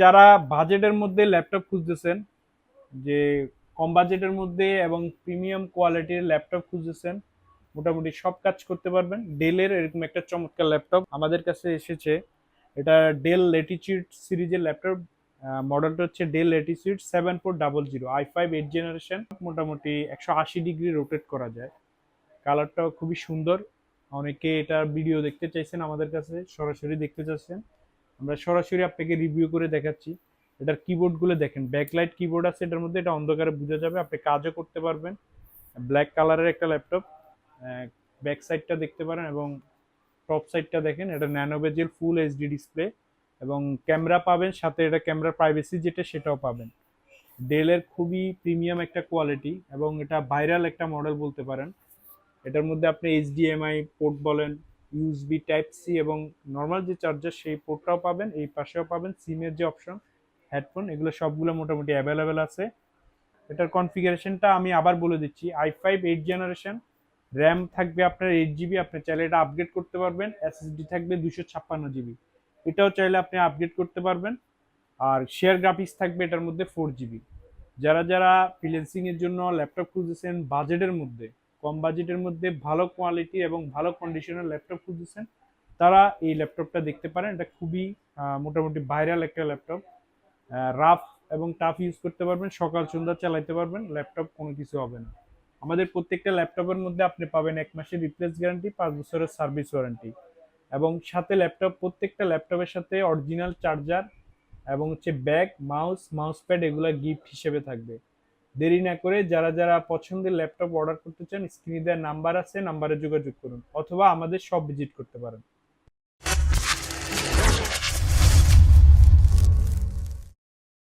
যারা বাজেটের মধ্যে ল্যাপটপ খুঁজতেছেন, যে কম বাজেটের মধ্যে এবং প্রিমিয়াম কোয়ালিটির ল্যাপটপ খুঁজতেছেন, মোটামুটি সব কাজ করতে পারবেন, ডেলের এরকম একটা চমৎকার ল্যাপটপ আমাদের কাছে এসেছে। এটা ডেল ল্যাটিচিউড সিরিজের ল্যাপটপ। মডেলটা হচ্ছে ডেল ল্যাটিচিউড 7400 i5 8 জেনারেশন। মোটামুটি 180 ডিগ্রি রোটেট করা যায়। কালারটাও খুবই সুন্দর। অনেকে এটা ভিডিও দেখতে চাইছেন, আমাদের কাছে সরাসরি দেখতে চাচ্ছেন, আমরা সরাসরি আপনাকে রিভিউ করে দেখাচ্ছি। এটার কিবোর্ড গুলো দেখেন, ব্যাকলাইট কিবোর্ড আছে এটার মধ্যে, এটা অন্ধকারে বোঝা যাবে, আপনি কাজও করতে পারবেন। ব্ল্যাক কালারের একটা ল্যাপটপ। ব্যাক সাইডটা দেখতে পারেন এবং টপ সাইডটা দেখেন, এটা ন্যানো বেজেল ফুল এইচডি ডিসপ্লে এবং ক্যামেরা পাবেন সাথে, এটা ক্যামেরা প্রাইভেসি যেটা সেটাও পাবেন। ডেলের খুবই প্রিমিয়াম একটা কোয়ালিটি এবং এটা ভাইরাল একটা মডেল বলতে পারেন। এটার মধ্যে আপনি এইচডিএমআই পোর্ট বলেন, ইউএসবি টাইপ সি এবং নর্মাল যে চার্জার সেই পোর্টটাও পাবেন, এই পাশেও পাবেন সিমের যে অপশন, হেডফোন, এগুলো সবগুলো মোটামুটি অ্যাভেলেবেল আছে। এটার কনফিগারেশনটা আমি আবার বলে দিচ্ছি, i5 8 জেনারেশন, র্যাম থাকবে আপনার 8 জিবি, আপনি চাইলে এটা আপগ্রেড করতে পারবেন। এসএসডি থাকবে 256 জিবি, এটাও চাইলে আপনি আপগ্রেড করতে পারবেন। আর শেয়ার গ্রাফিক্স থাকবে এটার মধ্যে 4 জিবি। যারা যারা ফ্রিল্যান্সিং এর জন্য ল্যাপটপ খুঁজতেছেন বাজেটের মধ্যে, কম বাজেটের মধ্যে ভালো কোয়ালিটি এবং ভালো কন্ডিশনের ল্যাপটপ খুঁজতেছেন, তারা এই ল্যাপটপটা দেখতে পারেন। এটা খুবই মোটামুটি ভাইরাল একটা ল্যাপটপ। রাফ এবং টাফ ইউজ করতে পারবেন, সকাল সন্ধ্যা চালাইতে পারবেন, ল্যাপটপ কোনো কিছু হবে না। আমাদের প্রত্যেকটা ল্যাপটপের মধ্যে আপনি পাবেন 1 মাসের রিপ্লেস গ্যারান্টি, 5 বছরের সার্ভিস ওয়ারেন্টি এবং সাথে ল্যাপটপ, প্রত্যেকটা ল্যাপটপের সাথে অরিজিনাল চার্জার এবং হচ্ছে ব্যাগ, মাউস প্যাড, এগুলা গিফট হিসেবে থাকবে। দেরি না করে যারা যারা পছন্দের ল্যাপটপ অর্ডার করতে চান, স্ক্রিনে দেওয়ার নাম্বার আছে, নাম্বারে যোগাযোগ করুন অথবা আমাদের শপ ভিজিট করতে পারেন।